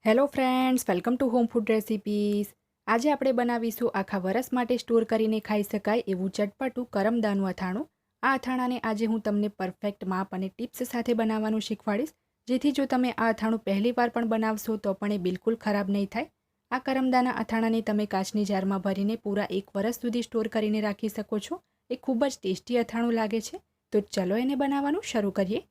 Hello friends, welcome to home food recipes. આજે આપણે બનાવીશું આખા વરસ માટે સ્ટોર કરીને ખાઈ શકાય એવું ચટપટું કરમદાનું અથાણું. આ અથાણાને આજે હું તમને પરફેક્ટ માપ અને ટિપ્સ સાથે બનાવવાનું શીખવાડીશ, જેથી જો તમે આ અથાણું પહેલીવાર પણ બનાવશો તો પણ એ બિલકુલ ખરાબ નહીં થાય. આ કરમદાના અથાણાને તમે કાચની જારમાં ભરીને પૂરા 1 વર્ષ સુધી સ્ટોર કરીને રાખી શકો છો. એ ખૂબ જ ટેસ્ટી અથાણું લાગે છે. તો ચલો એને બનાવવાનું શરૂ કરીએ.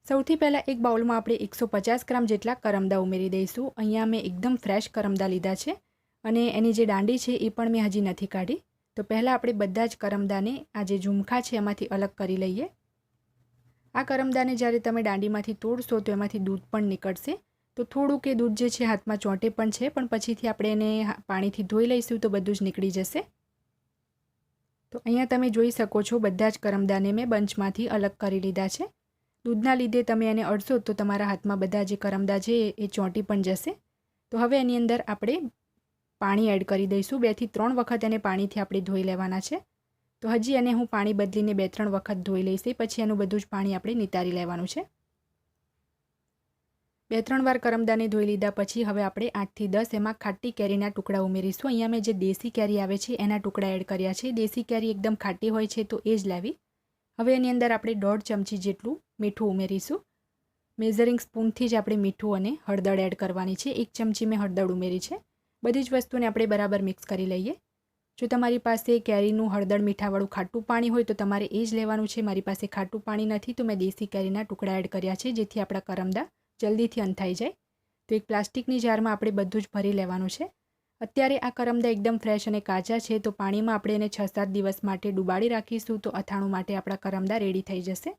સૌથી પહેલાં એક બાઉલમાં આપણે 150 ગ્રામ જેટલા કરમદા ઉમેરી દઈશું. અહીંયા મેં એકદમ ફ્રેશ કરમદા લીધા છે અને એની જે દાંડી છે એ પણ મેં હજી નથી કાઢી. તો પહેલાં આપણે બધા જ કરમદાને આ જે ઝુમખા છે એમાંથી અલગ કરી લઈએ. આ કરમદાને જ્યારે તમે દાંડીમાંથી તોડશો તો એમાંથી દૂધ પણ નીકળશે. તો થોડું કે દૂધ જે છે હાથમાં ચોંટે પણ છે, પણ પછીથી આપણે એને પાણીથી ધોઈ લઈશું તો બધું જ નીકળી જશે. તો અહીંયા તમે જોઈ શકો છો બધા જ કરમદાને મેં બંચમાંથી અલગ કરી લીધા છે. દૂધના લીધે તમે એને અડશો તો તમારા હાથમાં બધા જે કરમદા છે એ ચોંટી પણ જશે. તો હવે એની અંદર આપણે પાણી એડ કરી દઈશું. 2 થી 3 વખત એને પાણીથી આપણે ધોઈ લેવાના છે. તો હજી એને હું પાણી બદલીને 2-3 વખત ધોઈ લઈશ, પછી એનું બધું જ પાણી આપણે નિતારી લેવાનું છે. 2-3 વાર કરમદાને ધોઈ લીધા પછી હવે આપણે 8 થી 10 એમાં ખાટી કેરીના ટુકડા ઉમેરીશું. અહીંયા મેં જે દેશી કેરી આવે છે એના ટુકડા એડ કર્યા છે. દેશી કેરી એકદમ ખાટી હોય છે તો એ જ લેવી. હવે એની અંદર આપણે 1.5 ચમચી જેટલું મીઠું ઉમેરીશું. મેઝરિંગ સ્પૂનથી જ આપણે મીઠું અને હળદર એડ કરવાની છે. 1 ચમચી મેં હળદર ઉમેરી છે. બધી જ વસ્તુને આપણે બરાબર મિક્સ કરી લઈએ. જો તમારી પાસે કેરીનું હળદર મીઠાવાળું ખાટું પાણી હોય તો તમારે એ જ લેવાનું છે. મારી પાસે ખાટું પાણી નથી તો મેં દેશી કેરીના ટુકડા એડ કર્યા છે, જેથી આપણા કરમદા જલ્દીથી અંધાઈ જાય. તો એક પ્લાસ્ટિકની જારમાં આપણે બધું જ ભરી લેવાનું છે. અત્યારે આ કરમદા એકદમ ફ્રેશ અને કાચા છે, તો પાણીમાં આપણે એને 6-7 દિવસ માટે ડુબાડી રાખીશું તો અથાણું માટે આપણા કરમદા રેડી થઈ જશે.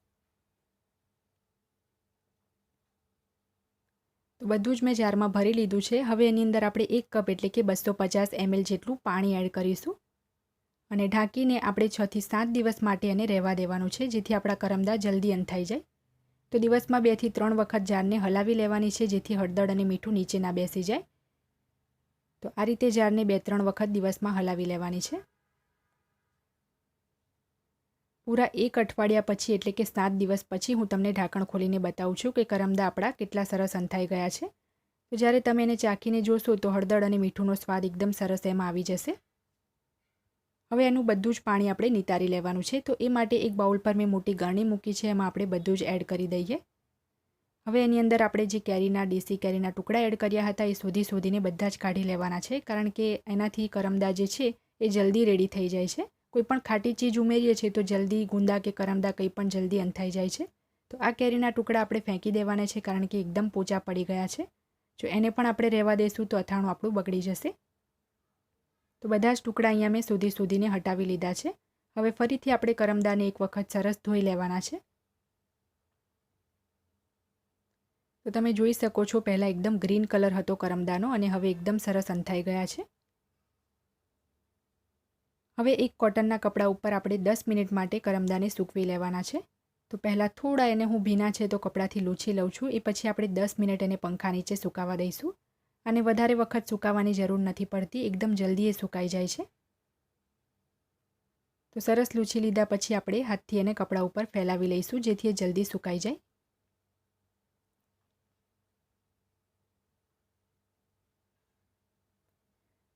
તો બધું જ મેં જારમાં ભરી લીધું છે. હવે એની અંદર આપણે 1 કપ એટલે કે 250 ml જેટલું પાણી એડ કરીશું અને ઢાંકીને આપણે 6 થી 7 દિવસ માટે એને રહેવા દેવાનું છે, જેથી આપણા કરમદા જલ્દી અંધાઈ જાય. તો દિવસમાં 2 થી 3 વખત જારને હલાવી લેવાની છે, જેથી હળદર અને મીઠું નીચે ના બેસી જાય. તો આ રીતે જારને 2-3 વખત દિવસમાં હલાવી લેવાની છે. પૂરા 1 અઠવાડિયા પછી એટલે કે 7 દિવસ પછી હું તમને ઢાંકણ ખોલીને બતાવું છું કે કરમદા આપણા કેટલા સરસ અંધાઈ ગયા છે. તો જ્યારે તમે એને ચાખીને જોશો તો હળદર અને મીઠુંનો સ્વાદ એકદમ સરસ એમાં આવી જશે. હવે એનું બધું જ પાણી આપણે નિતારી લેવાનું છે. તો એ માટે એક બાઉલ પર મેં મોટી ગરણી મૂકી છે, એમાં આપણે બધું જ એડ કરી દઈએ. હવે એની અંદર આપણે જે દેશી કેરીના ટુકડા એડ કર્યા હતા એ શોધીને બધા જ કાઢી લેવાના છે, કારણ કે એનાથી કરમદા જે છે એ જલ્દી રેડી થઈ જાય છે. કોઈ પણ ખાટી ચીજ ઉમેરીએ છીએ તો જલ્દી ગુંદા કે કરમદા કંઈ પણ જલ્દી અંધાઈ જાય છે. તો આ કેરીના ટુકડા આપણે ફેંકી દેવાના છે, કારણ કે એકદમ પોચા પડી ગયા છે. જો એને પણ આપણે રહેવા દઈશું તો અથાણું આપણું બગડી જશે. તો બધા જ ટુકડા અહીંયા મેં શોધીને હટાવી લીધા છે. હવે ફરીથી આપણે કરમદાને એક વખત સરસ ધોઈ લેવાના છે. તો તમે જોઈ શકો છો પહેલાં એકદમ ગ્રીન કલર હતો કરમદાનો અને હવે એકદમ સરસ અંધાઈ ગયા છે. હવે એક કોટનના કપડા ઉપર આપણે 10 મિનિટ માટે કરમદાને સૂકવી લેવાના છે. તો પહેલાં થોડા એને હું ભીના છે તો કપડાથી લૂછી લઉં છું. એ પછી આપણે 10 મિનિટ એને પંખા નીચે સુકાવા દઈશું. અને વધારે વખત સુકાવવાની જરૂર નથી પડતી, એકદમ જલ્દી એ સુકાઈ જાય છે. તો સરસ લૂછી લીધા પછી આપણે હાથથી એને કપડા ઉપર ફેલાવી લઈશું, જેથી એ જલ્દી સુકાઈ જાય.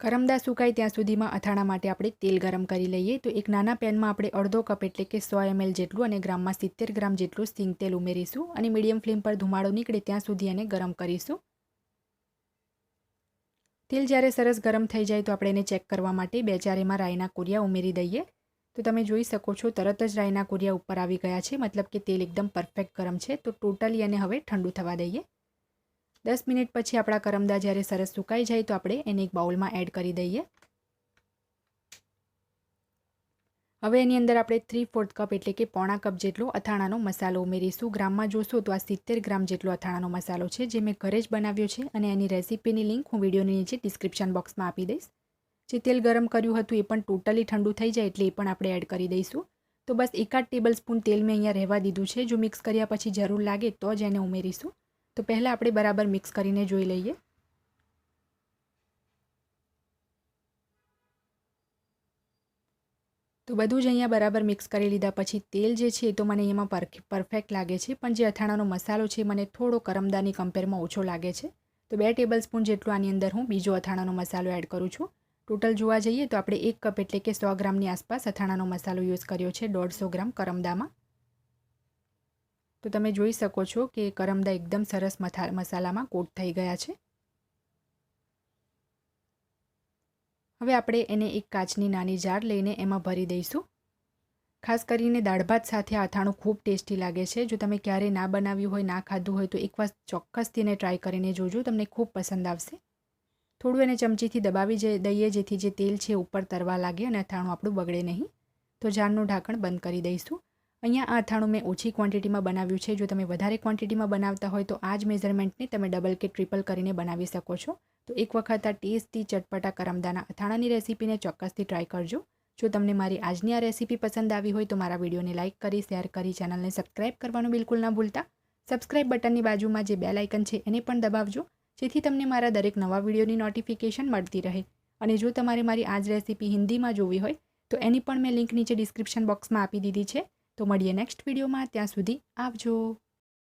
કરમદા સુકાય ત્યાં સુધીમાં અથાણા માટે આપણે તેલ ગરમ કરી લઈએ. તો એક નાના પેનમાં આપણે અડધો કપ એટલે કે 100 ml જેટલું અને ગ્રામમાં 70 ગ્રામ જેટલું સિંગ તેલ ઉમેરીશું અને મીડિયમ ફ્લેમ પર ધુમાડો નીકળે ત્યાં સુધી એને ગરમ કરીશું. તેલ જ્યારે સરસ ગરમ થઈ જાય તો આપણે એને ચેક કરવા માટે 2-4 એમાં રાઈના કુરિયા ઉમેરી દઈએ. તો તમે જોઈ શકો છો તરત જ રાઈના કુરિયા ઉપર આવી ગયા છે, મતલબ કે તેલ એકદમ પરફેક્ટ ગરમ છે. તો ટોટલી એને હવે ઠંડુ થવા દઈએ. 10 મિનિટ પછી આપણા કરમદા જ્યારે સરસ સુકાઈ જાય તો આપણે એને એક બાઉલમાં એડ કરી દઈએ. હવે એની અંદર આપણે 3/4 કપ એટલે કે પોણા કપ જેટલો અથાણાનો મસાલો ઉમેરીશું. ગ્રામમાં જોશો તો આ 70 ગ્રામ જેટલો અથાણાનો મસાલો છે, જે મેં ઘરે જ બનાવ્યો છે અને એની રેસીપીની લિંક હું વિડીયોની નીચે ડિસ્ક્રિપ્શન બોક્સમાં આપી દઈશ. જે તેલ ગરમ કર્યું હતું એ પણ ટોટલી ઠંડુ થઈ જાય એટલે એ પણ આપણે એડ કરી દઈશું. તો બસ 1 ટેબલ સ્પૂન તેલ મેં અહીંયા રહેવા દીધું છે. જો મિક્સ કર્યા પછી જરૂર લાગે તો જ એને ઉમેરીશું. તો પહેલાં આપણે બરાબર મિક્સ કરીને જોઈ લઈએ. તો બધું જ અહીંયા બરાબર મિક્સ કરી લીધા પછી તેલ જે છે એ તો મને એમાં પરફેક્ટ લાગે છે, પણ જે અથાણાનો મસાલો છે મને થોડો કરમદાની કમ્પેરમાં ઓછો લાગે છે. તો 2 ટેબલસ્પૂન જેટલો આની અંદર હું બીજો અથાણાનો મસાલો એડ કરું છું. ટોટલ જોવા જઈએ તો આપણે 1 કપ એટલે કે 100 ગ્રામની આસપાસ અથાણાનો મસાલો યુઝ કર્યો છે 150 ગ્રામ કરમદામાં. તો તમે જોઈ શકો છો કે કરમદા એકદમ સરસ મસાલામાં કોટ થઈ ગયા છે. હવે આપણે એને એક કાચની નાની જાર લઈને એમાં ભરી દઈશું. ખાસ કરીને દાળ ભાત સાથે આ અથાણું ખૂબ ટેસ્ટી લાગે છે. જો તમે ક્યારેય ના બનાવ્યું હોય, ના ખાધું હોય તો એકવાર ચોક્કસથી એને ટ્રાય કરીને જોજો, તમને ખૂબ પસંદ આવશે. થોડું એને ચમચીથી દબાવી દઈએ જેથી જે તેલ છે ઉપર તરવા લાગે અને અથાણું આપણું બગડે નહીં. તો જારનું ઢાંકણ બંધ કરી દઈશું. અહીંયા આ અથાણું મેં ઓછી ક્વોન્ટિટીમાં બનાવ્યું છે. જો તમે વધારે ક્વોન્ટિટીમાં બનાવતા હોય તો આ જ મેઝરમેન્ટને તમે ડબલ કે ટ્રિપલ કરીને બનાવી શકો છો. તો એક વખત આ ટેસ્ટી ચટપટા કરમદાના અથાણાની રેસીપીને ચોક્કસથી ટ્રાય કરજો. જો તમને મારી આજની આ રેસીપી પસંદ આવી હોય તો મારા વિડીયોને લાઇક કરી, શેર કરી, ચેનલને સબસ્ક્રાઇબ કરવાનું બિલકુલ ના ભૂલતા. સબસ્ક્રાઇબ બટનની બાજુમાં જે બેલ આઇકન છે એને પણ દબાવજો, જેથી તમને મારા દરેક નવા વિડીયોની નોટિફિકેશન મળતી રહે. અને જો તમારે મારી આ જ રેસીપી હિન્દીમાં જોવી હોય તો એની પણ મેં લિંક નીચે ડિસ્ક્રિપ્શન બોક્સમાં આપી દીધી છે. તો મળીએ નેક્સ્ટ વિડીયોમાં. ત્યાં સુધી આવજો.